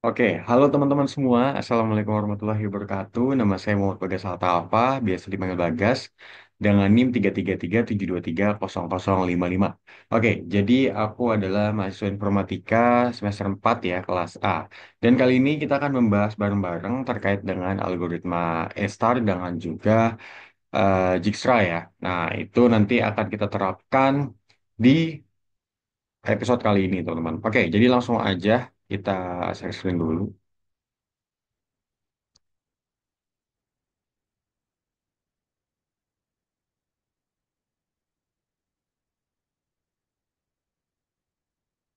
Oke, halo teman-teman semua. Assalamualaikum warahmatullahi wabarakatuh. Nama saya Muhammad Bagas Alta, biasa dipanggil Bagas, dengan NIM 33372300055. Oke, jadi aku adalah mahasiswa informatika semester 4 ya, kelas A. Dan kali ini kita akan membahas bareng-bareng terkait dengan algoritma E-star dengan juga Dijkstra ya. Nah, itu nanti akan kita terapkan di episode kali ini, teman-teman. Oke, jadi langsung aja kita share screen dulu.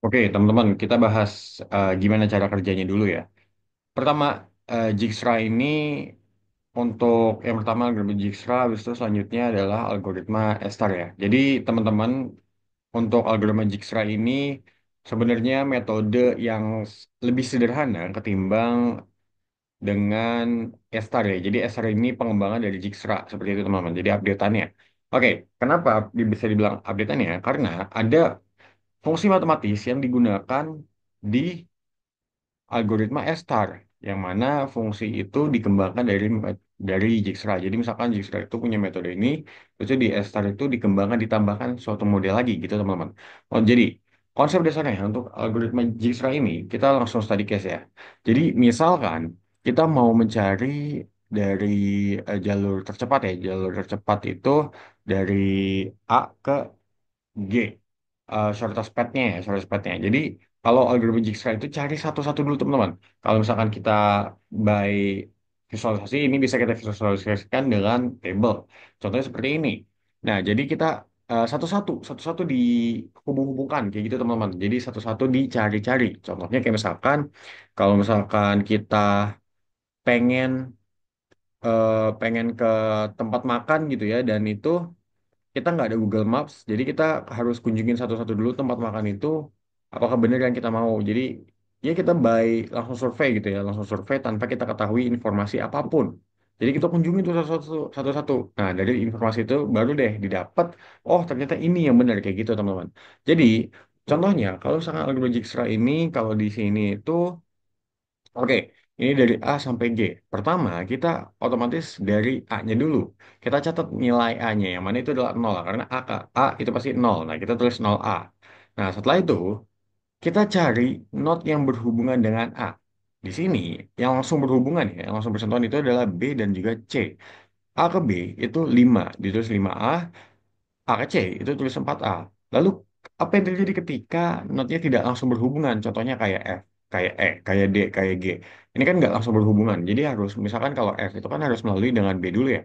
Oke, teman-teman, kita bahas gimana cara kerjanya dulu ya. Pertama, Dijkstra ini untuk yang pertama algoritma Dijkstra, habis itu selanjutnya adalah algoritma Estar ya. Jadi teman-teman, untuk algoritma Dijkstra ini sebenarnya metode yang lebih sederhana ketimbang dengan Estar ya. Jadi Estar ini pengembangan dari Dijkstra seperti itu teman-teman. Jadi updateannya. Oke, kenapa bisa dibilang updateannya? Karena ada fungsi matematis yang digunakan di algoritma Estar yang mana fungsi itu dikembangkan dari Dijkstra. Jadi misalkan Dijkstra itu punya metode ini, terus di Estar itu dikembangkan ditambahkan suatu model lagi gitu teman-teman. Oh, jadi konsep dasarnya untuk algoritma Dijkstra ini kita langsung study case ya. Jadi misalkan kita mau mencari dari jalur tercepat ya, jalur tercepat itu dari A ke G, shortest path-nya ya, shortest path-nya. Jadi kalau algoritma Dijkstra itu cari satu-satu dulu teman-teman. Kalau misalkan kita by visualisasi, ini bisa kita visualisasikan dengan table. Contohnya seperti ini. Nah, jadi kita satu-satu dihubung-hubungkan kayak gitu teman-teman. Jadi satu-satu dicari-cari. Contohnya kayak misalkan kalau misalkan kita pengen pengen ke tempat makan gitu ya, dan itu kita nggak ada Google Maps, jadi kita harus kunjungin satu-satu dulu tempat makan itu, apakah benar yang kita mau. Jadi ya kita langsung survei gitu ya, langsung survei tanpa kita ketahui informasi apapun. Jadi kita kunjungi tuh satu-satu, satu-satu. Nah, dari informasi itu baru deh didapat, oh ternyata ini yang benar kayak gitu teman-teman. Jadi contohnya kalau misalkan algoritma Dijkstra ini, kalau di sini itu oke, ini dari A sampai G. Pertama, kita otomatis dari A-nya dulu. Kita catat nilai A-nya, yang mana itu adalah 0. Karena A itu pasti 0. Nah, kita tulis 0A. Nah, setelah itu, kita cari not yang berhubungan dengan A. Di sini, yang langsung berhubungan ya, yang langsung bersentuhan itu adalah B dan juga C. A ke B itu 5, ditulis 5A. A ke C itu tulis 4A. Lalu apa yang terjadi ketika notnya tidak langsung berhubungan? Contohnya kayak F, kayak E, kayak D, kayak G. Ini kan nggak langsung berhubungan. Jadi harus, misalkan kalau F itu kan harus melalui dengan B dulu ya.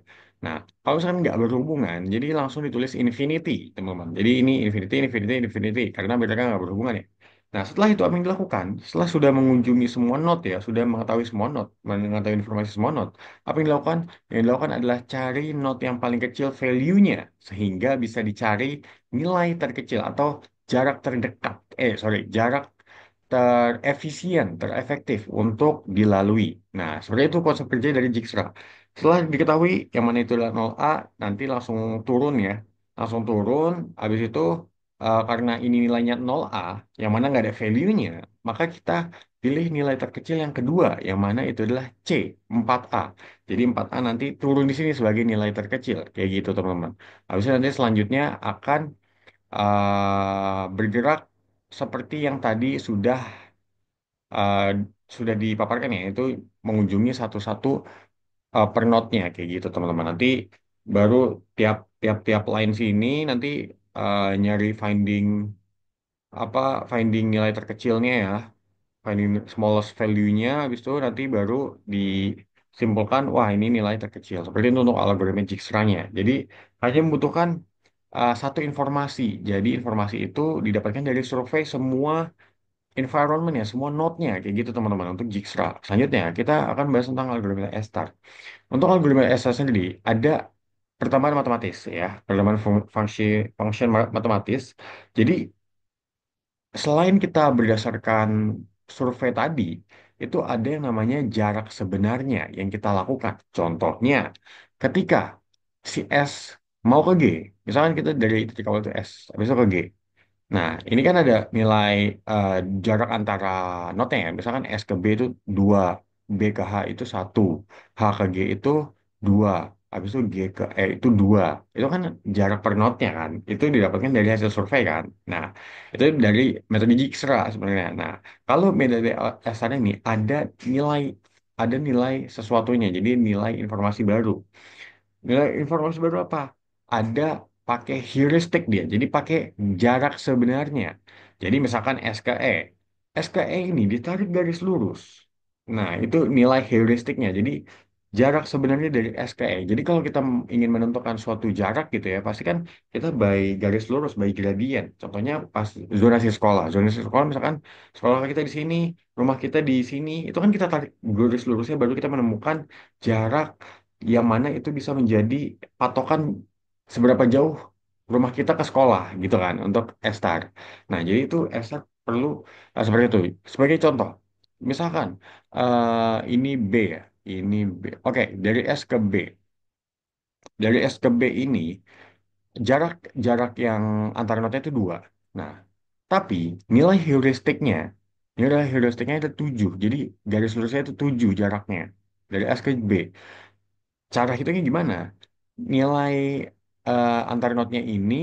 Nah, kalau misalkan nggak berhubungan, jadi langsung ditulis infinity, teman-teman. Jadi ini infinity, infinity, infinity. Karena mereka nggak berhubungan ya. Nah, setelah itu apa yang dilakukan? Setelah sudah mengunjungi semua not ya, sudah mengetahui semua not, mengetahui informasi semua not, apa yang dilakukan? Yang dilakukan adalah cari not yang paling kecil value-nya sehingga bisa dicari nilai terkecil atau jarak terdekat. Jarak terefisien, terefektif untuk dilalui. Nah, seperti itu konsep kerja dari Dijkstra. Setelah diketahui yang mana itu adalah 0A, nanti langsung turun ya. Langsung turun, habis itu karena ini nilainya 0A, yang mana nggak ada value-nya, maka kita pilih nilai terkecil yang kedua, yang mana itu adalah C, 4A. Jadi 4A nanti turun di sini sebagai nilai terkecil, kayak gitu teman-teman. Habis itu nanti selanjutnya akan bergerak seperti yang tadi uh, sudah dipaparkan ya, itu mengunjungi satu-satu per node-nya kayak gitu teman-teman. Nanti baru tiap tiap tiap line sini nanti nyari apa finding nilai terkecilnya ya, finding smallest value-nya, habis itu nanti baru disimpulkan, wah ini nilai terkecil. Seperti itu untuk algoritma Dijkstra-nya. Jadi hanya membutuhkan satu informasi. Jadi informasi itu didapatkan dari survei semua environment ya, semua node-nya kayak gitu teman-teman untuk Dijkstra. Selanjutnya kita akan bahas tentang algoritma S-star. Untuk algoritma S-star sendiri ada pertambahan matematis ya, pertambahan function matematis. Jadi selain kita berdasarkan survei tadi, itu ada yang namanya jarak sebenarnya yang kita lakukan. Contohnya, ketika si S mau ke G, misalkan kita dari titik awal itu S, habis itu ke G. Nah, ini kan ada nilai eh, jarak antara notnya ya. Misalkan S ke B itu 2, B ke H itu 1, H ke G itu 2, habis itu G ke E itu 2. Itu kan jarak per notnya kan. Itu didapatkan dari hasil survei kan. Nah, itu dari metode Dijkstra sebenarnya. Nah, kalau metode SR ini ada nilai sesuatunya. Jadi nilai informasi baru. Nilai informasi baru apa? Ada pakai heuristik dia. Jadi pakai jarak sebenarnya. Jadi misalkan S ke E. S ke E ini ditarik garis lurus. Nah, itu nilai heuristiknya. Jadi jarak sebenarnya dari S ke E. Jadi kalau kita ingin menentukan suatu jarak gitu ya, pasti kan kita by garis lurus, by gradient. Contohnya pas zonasi sekolah. Zonasi sekolah misalkan sekolah kita di sini, rumah kita di sini, itu kan kita tarik garis lurusnya baru kita menemukan jarak yang mana itu bisa menjadi patokan seberapa jauh rumah kita ke sekolah gitu kan untuk S-Star. Nah, jadi itu S-Star perlu seperti itu. Sebagai contoh, misalkan ini B ya, ini B. Oke, dari S ke B. Dari S ke B ini jarak jarak yang antara notnya itu 2. Nah, tapi nilai heuristiknya itu 7. Jadi garis lurusnya itu 7 jaraknya dari S ke B. Cara hitungnya gimana? Nilai antar notnya ini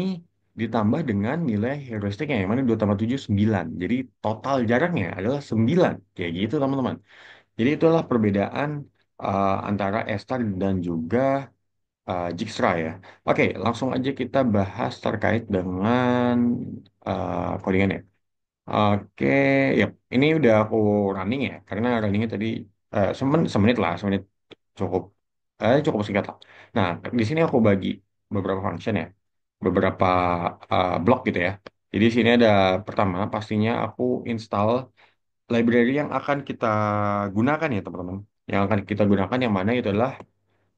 ditambah dengan nilai heuristiknya yang mana 2 tambah 7 9. Jadi total jaraknya adalah 9. Kayak gitu teman-teman. Jadi itulah perbedaan antara Estar dan juga Dijkstra ya. Oke, langsung aja kita bahas terkait dengan codingan ya. Oke, ya ini udah aku running ya, karena runningnya tadi semenit lah, semenit cukup, cukup singkat lah. Nah, di sini aku bagi beberapa function ya, beberapa blok gitu ya. Jadi di sini ada pertama, pastinya aku install library yang akan kita gunakan ya teman-teman. Yang akan kita gunakan yang mana itu adalah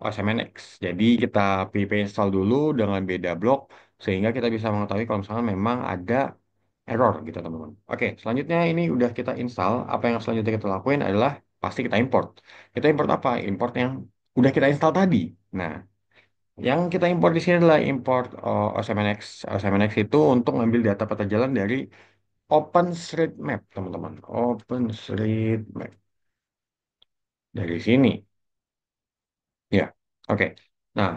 OSMNX. Jadi kita pip install dulu dengan beda blok sehingga kita bisa mengetahui kalau misalnya memang ada error gitu teman-teman. Oke, selanjutnya ini udah kita install. Apa yang selanjutnya kita lakuin adalah pasti kita import. Kita import apa? Import yang udah kita install tadi. Nah, yang kita import di sini adalah import OSMNX. OSMNX itu untuk ngambil data peta jalan dari OpenStreetMap, teman-teman. OpenStreetMap dari sini. Ya, oke. Nah,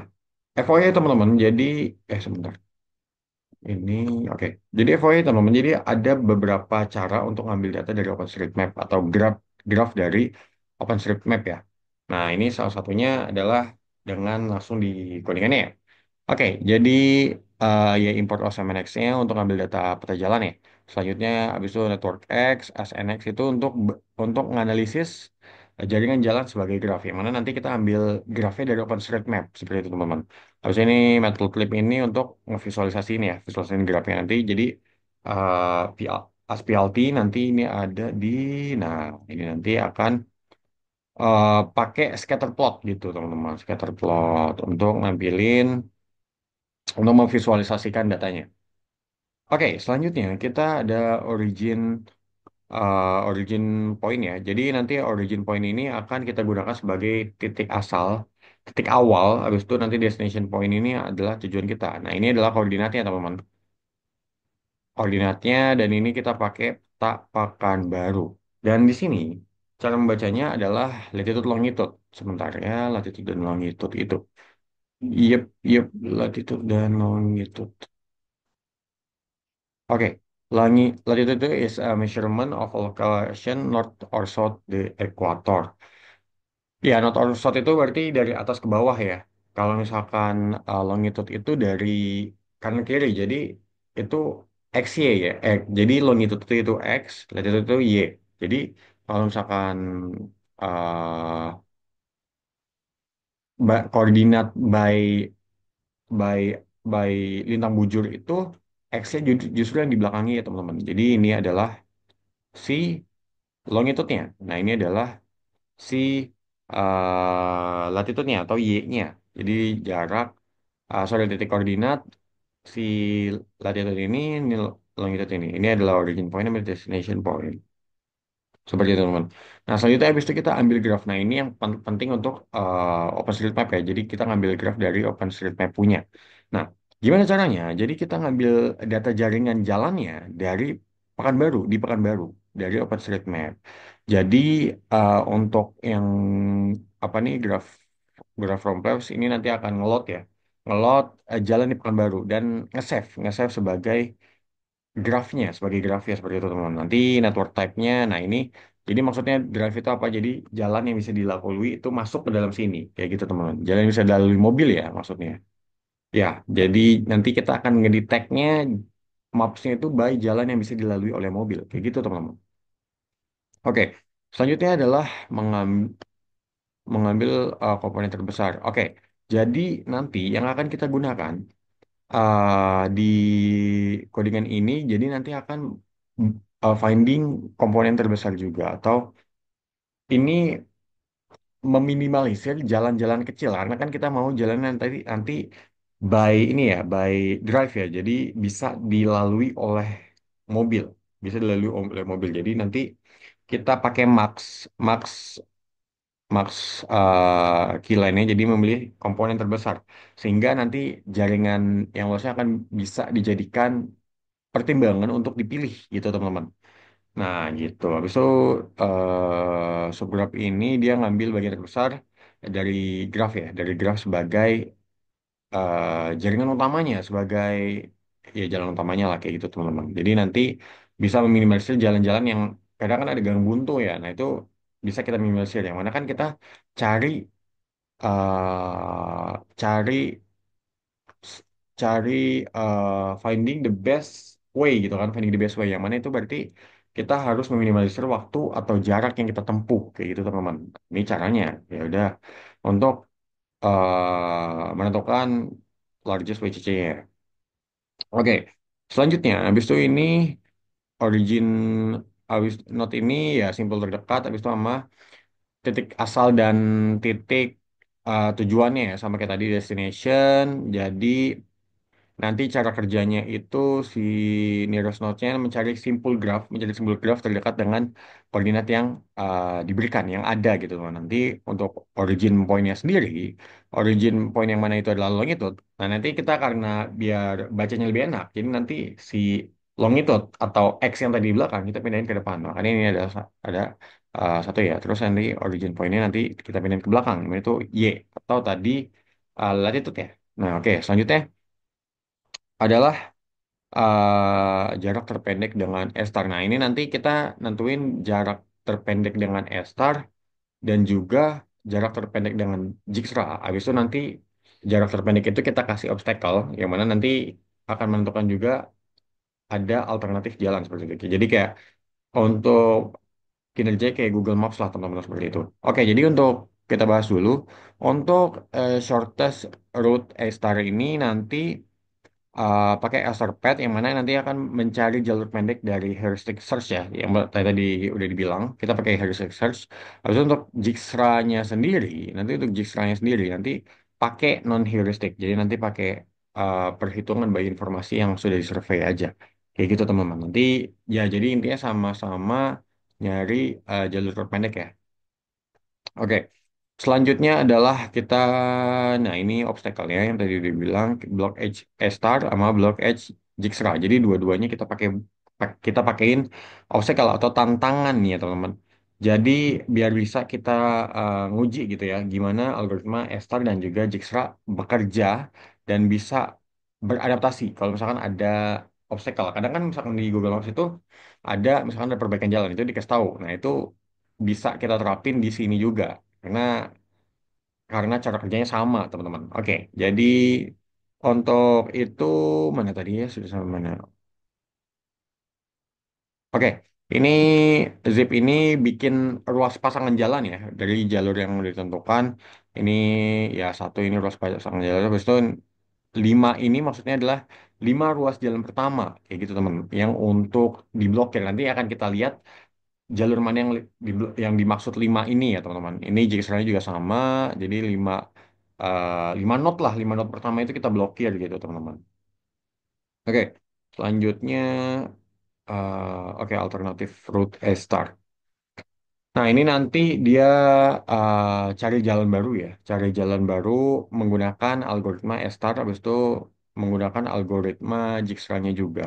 FYI teman-teman, jadi sebentar. Ini oke. Jadi FYI teman-teman, jadi ada beberapa cara untuk ngambil data dari OpenStreetMap atau graph graph dari OpenStreetMap ya. Nah, ini salah satunya adalah dengan langsung di codingannya ya. Oke, jadi ya import OSMNX-nya untuk ngambil data peta jalan ya. Selanjutnya habis itu network X, SNX itu untuk menganalisis jaringan jalan sebagai graf. Yang mana nanti kita ambil grafnya dari OpenStreetMap seperti itu teman-teman. Habis ini Matplotlib ini untuk ngevisualisasiin ya, visualisasiin grafnya nanti. Jadi ASPLT nanti ini ada di, nah ini nanti akan pakai scatter plot gitu teman-teman, scatter plot untuk memvisualisasikan datanya. Oke, selanjutnya kita ada origin origin point ya. Jadi nanti origin point ini akan kita gunakan sebagai titik asal, titik awal. Habis itu nanti destination point ini adalah tujuan kita. Nah, ini adalah koordinatnya teman-teman. Koordinatnya dan ini kita pakai peta pakan baru. Dan di sini cara membacanya adalah latitude longitude. Sebentar ya, latitude dan longitude itu. Yep, yep, latitude dan longitude. Oke, latitude is a measurement of a location north or south the equator. Ya, north or south itu berarti dari atas ke bawah ya. Kalau misalkan longitude itu dari kanan ke kiri, jadi itu XY ya. Jadi longitude itu X, latitude itu Y. Jadi kalau misalkan uh, koordinat by by lintang bujur itu X-nya justru yang di belakangnya ya teman-teman. Jadi ini adalah si longitude-nya. Nah, ini adalah si latitude-nya atau Y-nya. Jadi jarak, sorry, titik koordinat si latitude ini longitude ini. Ini adalah origin point dan destination point. Seperti itu, teman. Nah, selanjutnya habis itu kita ambil graph. Nah, ini yang penting untuk OpenStreetMap ya. Jadi kita ngambil graph dari OpenStreetMap punya. Nah, Gimana caranya? Jadi kita ngambil data jaringan jalannya dari Pekanbaru, di Pekanbaru, dari OpenStreetMap. Jadi untuk yang apa nih graf graf from Maps ini nanti akan ngelot ya, ngelot jalan di Pekanbaru dan nge-save sebagai grafnya, sebagai grafnya seperti itu teman-teman. Nanti network type-nya, nah ini, jadi maksudnya graf itu apa? Jadi jalan yang bisa dilalui itu masuk ke dalam sini, kayak gitu teman-teman. Jalan yang bisa dilalui mobil ya maksudnya. Ya, jadi nanti kita akan ngedetect-nya maps-nya itu by jalan yang bisa dilalui oleh mobil. Kayak gitu, teman-teman. Oke, selanjutnya adalah mengambil komponen terbesar. Oke, jadi nanti yang akan kita gunakan di codingan ini, jadi nanti akan finding komponen terbesar juga. Atau ini meminimalisir jalan-jalan kecil karena kan kita mau jalan nanti by ini ya by drive ya jadi bisa dilalui oleh mobil bisa dilalui oleh mobil jadi nanti kita pakai max max max key line-nya jadi memilih komponen terbesar sehingga nanti jaringan yang luasnya akan bisa dijadikan pertimbangan untuk dipilih gitu teman-teman. Nah, gitu. Habis itu subgraph ini dia ngambil bagian terbesar dari graf ya, dari graf sebagai jaringan utamanya, sebagai ya jalan utamanya lah kayak gitu teman-teman. Jadi nanti bisa meminimalisir jalan-jalan yang kadang kan ada gang buntu ya. Nah, itu bisa kita minimalisir. Yang mana kan kita cari cari cari finding the best way gitu kan finding the best way yang mana itu berarti kita harus meminimalisir waktu atau jarak yang kita tempuh kayak gitu teman-teman ini caranya ya udah untuk menentukan largest WCC-nya oke selanjutnya habis itu ini origin habis not ini ya simpel terdekat habis itu sama titik asal dan titik tujuannya ya sama kayak tadi destination jadi nanti cara kerjanya itu si nearest node-nya mencari simpul graph terdekat dengan koordinat yang diberikan, yang ada gitu teman. Nanti untuk origin point-nya sendiri, origin point yang mana itu adalah longitude. Nah nanti kita karena biar bacanya lebih enak, jadi nanti si longitude atau X yang tadi di belakang kita pindahin ke depan. Makanya ini ada satu ya. Terus nanti origin point-nya nanti kita pindahin ke belakang, yang mana itu Y atau tadi latitude ya. Nah oke, selanjutnya adalah jarak terpendek dengan S-star. Nah, ini nanti kita nentuin jarak terpendek dengan S-star dan juga jarak terpendek dengan Dijkstra. Habis itu nanti jarak terpendek itu kita kasih obstacle, yang mana nanti akan menentukan juga ada alternatif jalan seperti itu. Jadi kayak untuk kinerja kayak Google Maps lah teman-teman seperti itu. Oke, jadi untuk kita bahas dulu. Untuk shortest route A-star ini nanti pakai Etherpad yang mana nanti akan mencari jalur pendek dari heuristic search ya yang tadi udah dibilang kita pakai heuristic search habis itu untuk Dijkstra-nya sendiri nanti pakai non heuristic jadi nanti pakai perhitungan by informasi yang sudah disurvey aja kayak gitu teman-teman nanti ya jadi intinya sama-sama nyari jalur terpendek ya. Oke, selanjutnya adalah kita, nah ini obstacle-nya yang tadi dibilang block edge star sama block edge Dijkstra. Jadi dua-duanya kita pakein obstacle atau tantangan nih ya teman-teman. Jadi biar bisa kita nguji gitu ya, gimana algoritma star dan juga Dijkstra bekerja dan bisa beradaptasi. Kalau misalkan ada obstacle, kadang kan misalkan di Google Maps itu misalkan ada perbaikan jalan itu dikasih tahu. Nah itu bisa kita terapin di sini juga karena cara kerjanya sama teman-teman. Oke, jadi untuk itu mana tadi ya sudah sampai mana? Oke, ini zip ini bikin ruas pasangan jalan ya dari jalur yang udah ditentukan. Ini ya satu ini ruas pasangan jalan. Habis itu lima ini maksudnya adalah lima ruas jalan pertama kayak gitu teman. Yang untuk diblokir nanti akan kita lihat jalur mana yang dimaksud lima ini ya teman-teman. Ini jika juga sama, jadi lima not lah, lima not pertama itu kita blokir gitu teman-teman. Oke, selanjutnya oke alternatif route A star. Nah ini nanti dia cari jalan baru ya, cari jalan baru menggunakan algoritma A star, habis itu menggunakan algoritma Dijkstra-nya juga.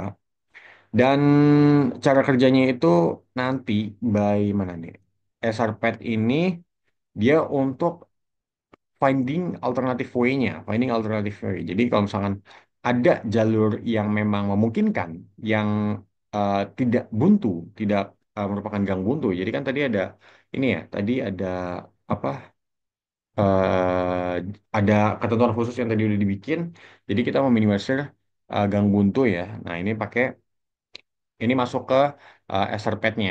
Dan cara kerjanya itu nanti by mana nih? SRPad ini dia untuk finding alternative way. Jadi kalau misalkan ada jalur yang memang memungkinkan, yang tidak buntu, tidak merupakan gang buntu. Jadi kan tadi ada ini ya, tadi ada apa? Ada ketentuan khusus yang tadi udah dibikin. Jadi kita meminimalisir gang buntu ya. Nah ini pakai ini masuk ke Etherpad-nya.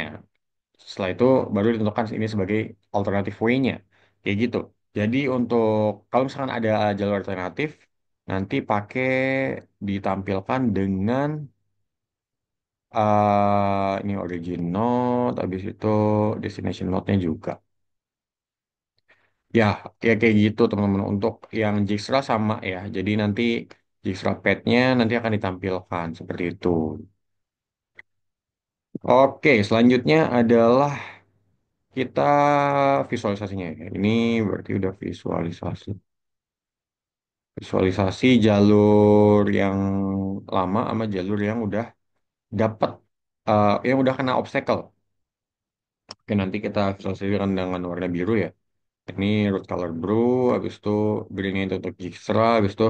Setelah itu baru ditentukan ini sebagai alternative way-nya. Kayak gitu. Jadi untuk kalau misalkan ada jalur alternatif, nanti pakai ditampilkan dengan ini origin node, habis itu destination node-nya juga. Ya, ya kayak gitu teman-teman. Untuk yang Dijkstra sama ya. Jadi nanti Dijkstra pad-nya nanti akan ditampilkan seperti itu. Oke, selanjutnya adalah kita visualisasinya ya. Ini berarti udah visualisasi. Visualisasi jalur yang lama sama jalur yang udah dapat yang udah kena obstacle. Oke, nanti kita visualisasikan dengan warna biru ya. Ini root color blue, habis itu green itu untuk Dijkstra, habis itu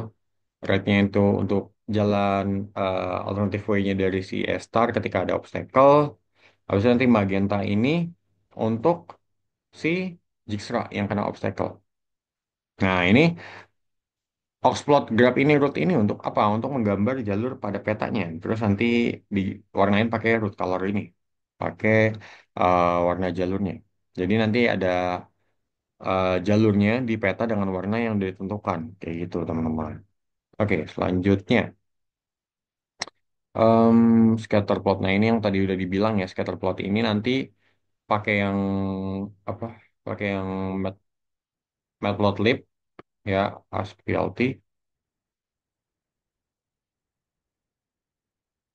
red-nya itu untuk jalan alternative way-nya dari si E-Star ketika ada obstacle. Habis itu nanti magenta ini untuk si Dijkstra yang kena obstacle. Nah, ini Oxplot graph ini root ini untuk apa? Untuk menggambar jalur pada petanya. Terus nanti diwarnain pakai root color ini, pakai warna jalurnya. Jadi nanti ada jalurnya di peta dengan warna yang ditentukan, kayak gitu teman-teman. Oke, selanjutnya scatter plot. Nah ini yang tadi udah dibilang ya, scatter plot ini nanti pakai yang apa? Pakai yang matplotlib ya, ASPLT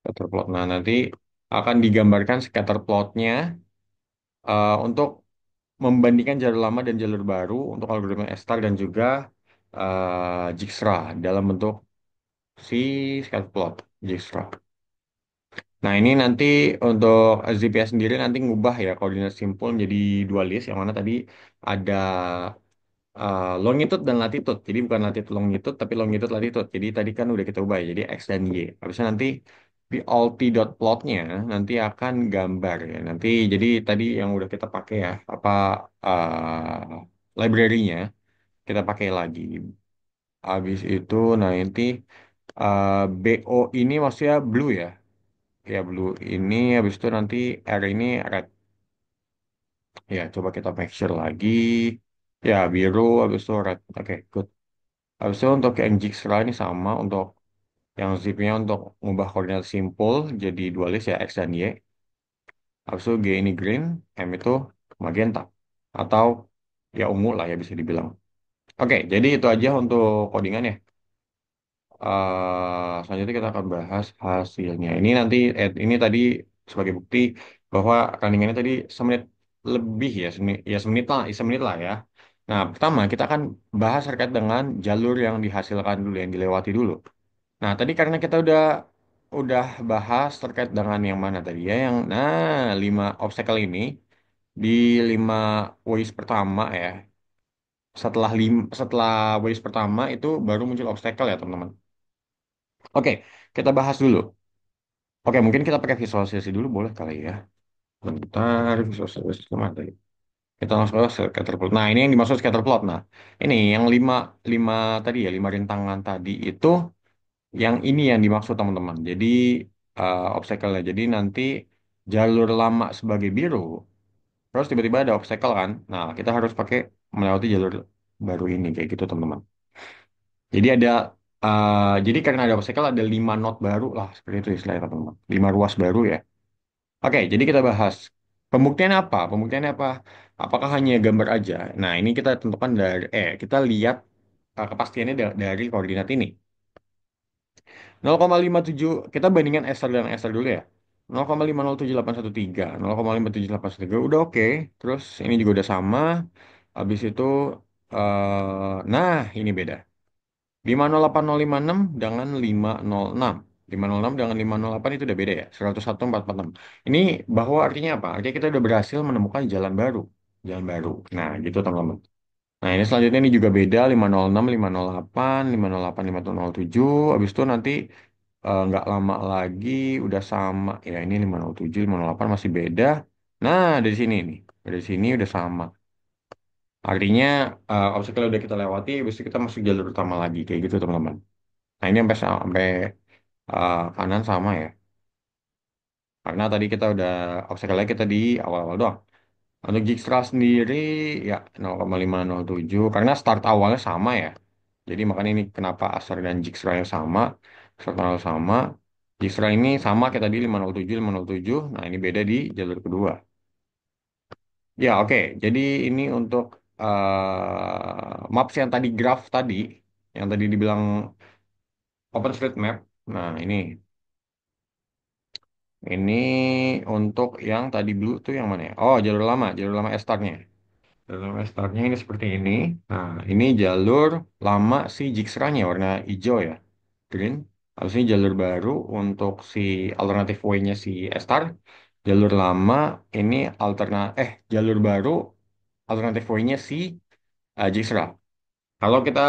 scatter plot. Nah nanti akan digambarkan scatter plotnya untuk membandingkan jalur lama dan jalur baru untuk algoritma Star dan juga Dijkstra dalam bentuk si scatter plot Dijkstra. Nah, ini nanti untuk ZPS sendiri nanti ngubah ya koordinat simpul menjadi dua list yang mana tadi ada longitude dan latitude. Jadi bukan latitude longitude tapi longitude latitude. Jadi tadi kan udah kita ubah ya. Jadi X dan Y. Habisnya nanti di alt.plotnya nanti akan gambar ya. Nanti jadi tadi yang udah kita pakai ya apa library-nya kita pakai lagi. Habis itu nanti BO ini maksudnya blue ya. Ya blue ini habis itu nanti R ini red. Ya coba kita make sure lagi. Ya biru habis itu red. Oke, good. Habis itu untuk yang Dijkstra ini sama untuk yang zip-nya untuk mengubah koordinat simpul jadi dua list ya X dan Y. Habis itu G ini green, M itu magenta. Atau ya ungu lah ya bisa dibilang. Oke, jadi itu aja untuk codingan ya. Selanjutnya kita akan bahas hasilnya. Ini nanti, ini tadi sebagai bukti bahwa runningannya tadi semenit lebih ya, semenit lah ya. Nah, pertama kita akan bahas terkait dengan jalur yang dihasilkan dulu, yang dilewati dulu. Nah, tadi karena kita udah bahas terkait dengan yang mana tadi ya, yang nah 5 obstacle ini di 5 ways pertama ya. Setelah ways pertama itu baru muncul obstacle ya, teman-teman. Oke, kita bahas dulu. Oke, mungkin kita pakai visualisasi dulu boleh kali ya. Bentar, visualisasi kemana tadi? Kita langsung ke scatter plot. Nah, ini yang dimaksud scatter plot. Nah, ini yang lima tadi ya, 5 rintangan tadi itu yang ini yang dimaksud teman-teman. Jadi obstacle-nya. Jadi nanti jalur lama sebagai biru, terus tiba-tiba ada obstacle kan. Nah, kita harus pakai melewati jalur baru ini kayak gitu teman-teman. Jadi jadi karena ada obstacle ada 5 node baru lah seperti itu istilahnya teman-teman. 5 ruas baru ya. Oke, jadi kita bahas pembuktiannya apa? Pembuktiannya apa? Apakah hanya gambar aja? Nah, ini kita tentukan kita lihat kepastiannya dari koordinat ini. 0,57 kita bandingkan Ester dan Ester dulu ya. 0,507813, 0,57813 udah oke. Terus ini juga udah sama. Habis itu nah ini beda. 508.056 dengan 506. 506 dengan 508 itu udah beda ya. 101, 446. Ini bahwa artinya apa? Artinya kita udah berhasil menemukan jalan baru. Jalan baru. Nah, gitu teman-teman. Nah, ini selanjutnya ini juga beda 506, 508, 508, 507. Habis itu nanti nggak lama lagi udah sama. Ya, ini 507, 508 masih beda. Nah, dari sini nih. Dari sini udah sama. Artinya obstacle udah kita lewati, habis itu kita masuk jalur utama lagi kayak gitu teman-teman. Nah, ini sampai kanan sama ya. Karena tadi kita udah obstacle-nya kita di awal-awal doang. Untuk Dijkstra sendiri ya 0,507 karena start awalnya sama ya. Jadi makanya ini kenapa Acer dan Dijkstra-nya sama, start awal sama. Dijkstra ini sama kayak tadi 507, 507. Nah, ini beda di jalur kedua. Ya, oke. Jadi ini untuk maps yang tadi graph tadi, yang tadi dibilang OpenStreetMap. Nah, ini untuk yang tadi blue tuh yang mana ya? Oh, jalur lama S-Start-nya. Jalur lama S-Start-nya ini seperti ini. Nah, ini jalur lama si Jixra-nya warna hijau ya, green. Habis ini jalur baru untuk si alternative way-nya si S-Start. Jalur lama ini jalur baru alternative way-nya si Jixra. Kalau kita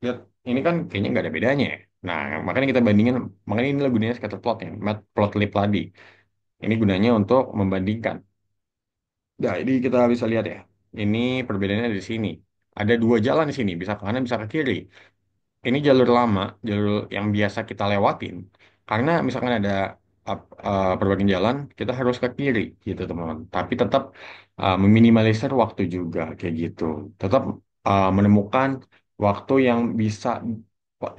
lihat ini kan kayaknya nggak ada bedanya ya. Nah, makanya kita bandingin, makanya ini gunanya scatter plot ya, matplotlib tadi. Ini gunanya untuk membandingkan. Nah, ini kita bisa lihat ya. Ini perbedaannya di sini. Ada dua jalan di sini, bisa ke kanan, bisa ke kiri. Ini jalur lama, jalur yang biasa kita lewatin. Karena misalkan ada perbaikan jalan, kita harus ke kiri, gitu teman-teman. Tapi tetap meminimalisir waktu juga, kayak gitu. Tetap menemukan waktu yang bisa,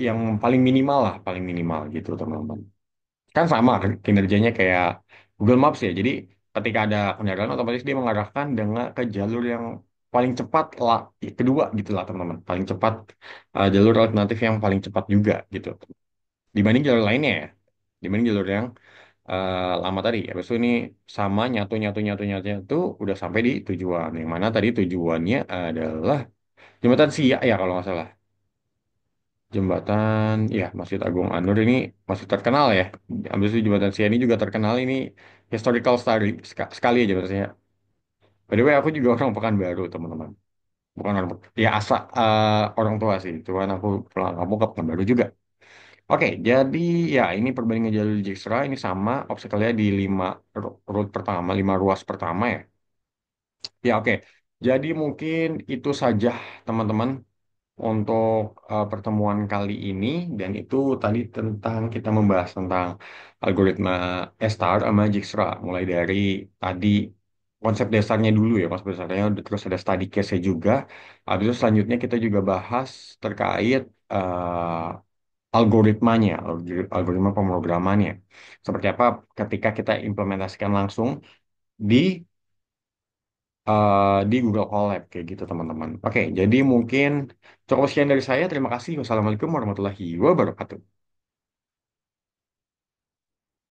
yang paling minimal lah, paling minimal gitu teman-teman. Kan sama kan kinerjanya kayak Google Maps ya. Jadi ketika ada kendaraan otomatis dia mengarahkan dengan ke jalur yang paling cepat lah, kedua gitu lah teman-teman. Paling cepat jalur alternatif yang paling cepat juga gitu. Dibanding jalur lainnya ya. Dibanding jalur yang lama tadi. Habis itu ini sama nyatu nyatu nyatu nyatu nyatu udah sampai di tujuan. Yang mana tadi tujuannya adalah Jembatan Siak ya kalau nggak salah. Jembatan, ya Masjid Agung Anur ini masih terkenal ya. Habis itu Jembatan Sia ini juga terkenal ini historical study sekali ya Jembatan Sia. By the way, aku juga orang Pekanbaru teman-teman. Bukan orang ya orang tua sih. Cuman aku pulang kampung ke Pekanbaru juga. Oke, jadi ya ini perbandingan jalur Dijkstra ini sama obstacle-nya di 5 route pertama, 5 ruas pertama ya. Ya oke. Jadi mungkin itu saja teman-teman untuk pertemuan kali ini dan itu tadi tentang kita membahas tentang algoritma S-star sama Dijkstra mulai dari tadi konsep dasarnya dulu ya konsep dasarnya terus ada study case-nya juga habis itu selanjutnya kita juga bahas terkait algoritmanya algoritma pemrogramannya seperti apa ketika kita implementasikan langsung di di Google Colab kayak gitu teman-teman. Oke, jadi mungkin cukup sekian dari saya. Terima kasih. Wassalamualaikum warahmatullahi wabarakatuh.